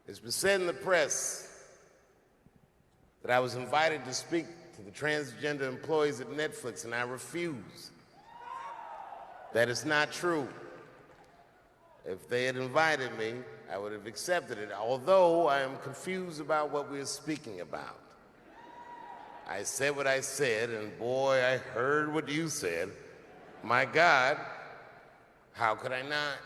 It's been said in the press that I was invited to speak to the transgender employees at Netflix, and I refuse. That is not true. If they had invited me, I would have accepted it, although I am confused about what we are speaking about. I said what I said, and boy, I heard what you said. My God, how could I not?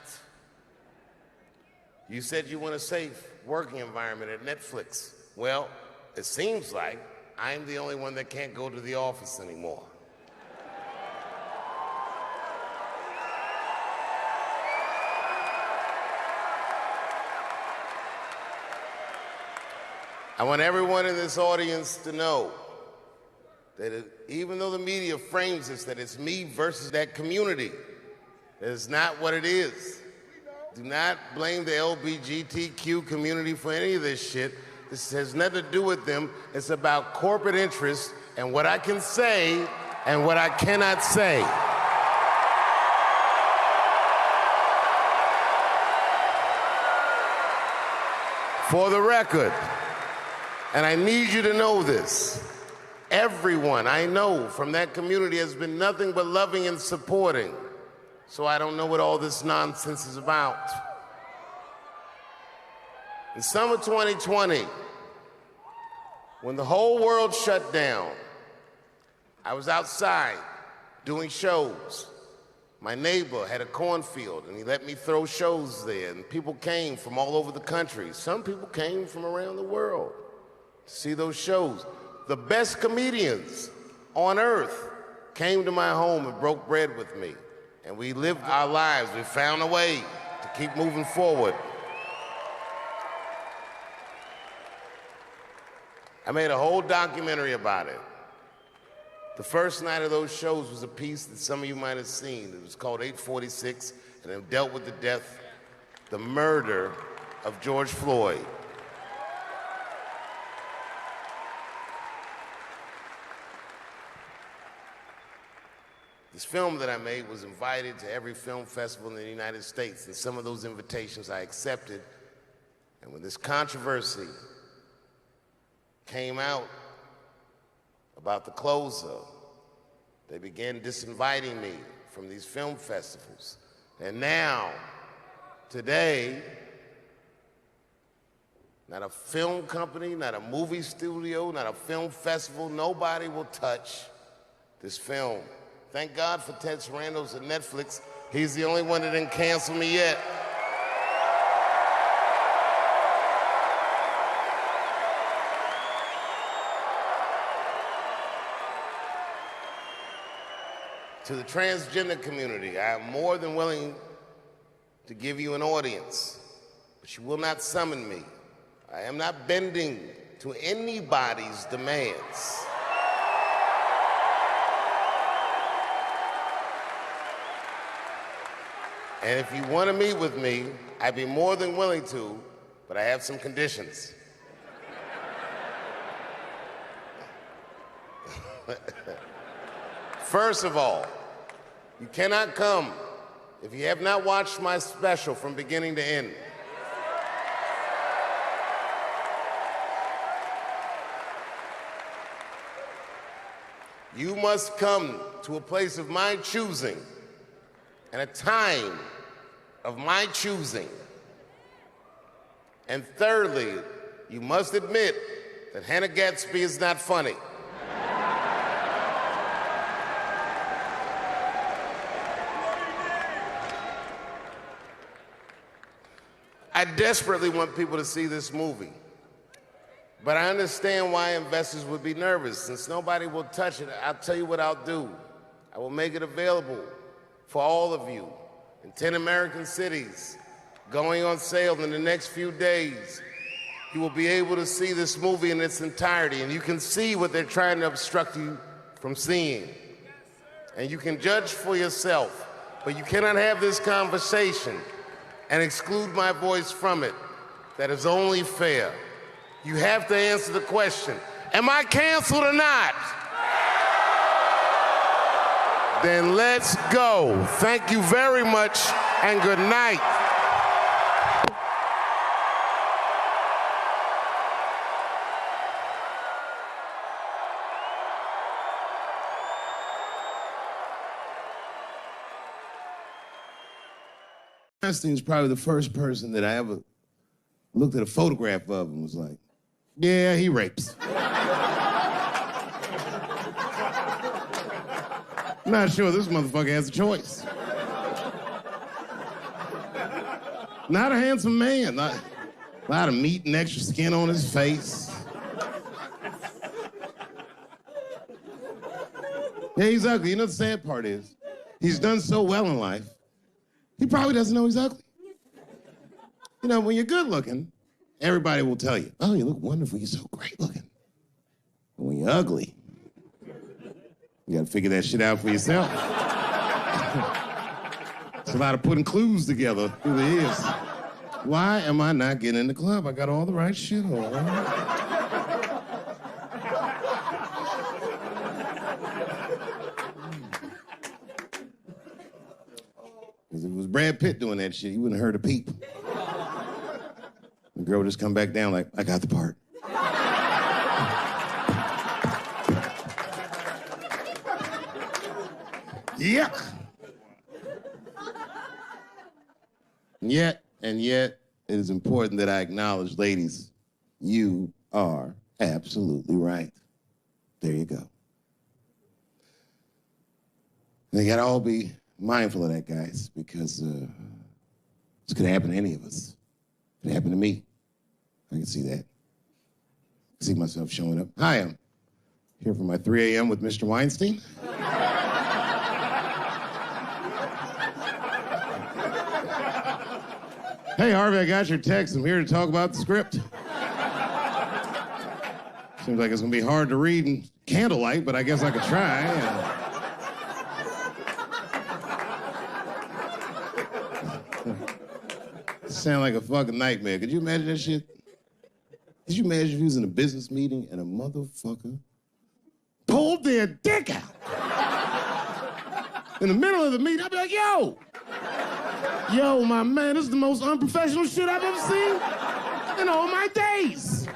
You said you want a safe working environment at Netflix. Well, it seems like I'm the only one that can't go to the office anymore. I want everyone in this audience to know that even though the media frames this, that it's me versus that community, that is not what it is. Do not blame the LGBTQ community for any of this shit. This has nothing to do with them. It's about corporate interests and what I can say and what I cannot say. For the record, and I need you to know this, everyone I know from that community has been nothing but loving and supporting. So I don't know what all this nonsense is about. In summer 2020, when the whole world shut down, I was outside doing shows. My neighbor had a cornfield, and he let me throw shows there, and people came from all over the country. Some people came from around the world to see those shows. The best comedians on earth came to my home and broke bread with me. And we lived our lives. We found a way to keep moving forward. I made a whole documentary about it. The first night of those shows was a piece that some of you might have seen. It was called 846, and it dealt with the murder of George Floyd. This film that I made was invited to every film festival in the United States, and some of those invitations I accepted. And when this controversy came out about the closer, they began disinviting me from these film festivals. And now, today, not a film company, not a movie studio, not a film festival, nobody will touch this film. Thank God for Ted Sarandos at Netflix. He's the only one that didn't cancel me yet. To the transgender community, I am more than willing to give you an audience, but you will not summon me. I am not bending to anybody's demands. And if you want to meet with me, I'd be more than willing to, but I have some conditions. First of all, you cannot come if you have not watched my special from beginning to end. You must come to a place of my choosing and a time of my choosing. And thirdly, you must admit that Hannah Gadsby is not funny. I desperately want people to see this movie, but I understand why investors would be nervous. Since nobody will touch it, I'll tell you what I'll do. I will make it available for all of you in 10 American cities, going on sale in the next few days. You will be able to see this movie in its entirety, and you can see what they're trying to obstruct you from seeing. And you can judge for yourself, but you cannot have this conversation and exclude my voice from it. That is only fair. You have to answer the question, am I canceled or not? Then let's go. Thank you very much, and good night. Weinstein's probably the first person that I ever looked at a photograph of and was like, yeah, he rapes. I'm not sure this motherfucker has a choice. Not a handsome man. Not a lot of meat and extra skin on his face. Yeah, he's ugly. You know the sad part is, he's done so well in life, he probably doesn't know he's ugly. You know, when you're good looking, everybody will tell you, oh, you look wonderful, you're so great looking. But when you're ugly, you gotta figure that shit out for yourself. It's a lot of putting clues together through the years. Why am I not getting in the club? I got all the right shit on. Because if it was Brad Pitt doing that shit, you wouldn't have heard a peep. The girl would just come back down like, I got the part. Yuck. Yet, it is important that I acknowledge, ladies, you are absolutely right. There you go. They gotta all be mindful of that, guys, because this could happen to any of us. It could happen to me. I can see that. I see myself showing up. Hi, I'm here for my 3 a.m. with Mr. Weinstein. Hey, Harvey, I got your text. I'm here to talk about the script. Seems like it's gonna be hard to read in candlelight, but I guess I could try. Sound like a fucking nightmare. Could you imagine that shit? Could you imagine if you was in a business meeting and a motherfucker pulled their dick out? In the middle of the meeting, I'd be like, yo, my man, this is the most unprofessional shit I've ever seen in all my days.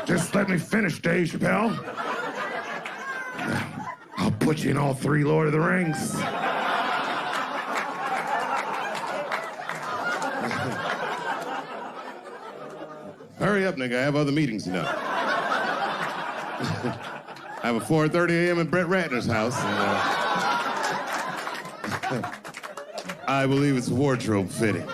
Just let me finish, Dave Chappelle. I'll put you in all 3 Lord of the Rings. Hurry up, nigga. I have other meetings, you know. I have a 4:30 a.m. at Brett Ratner's house. And, I believe it's wardrobe fitting.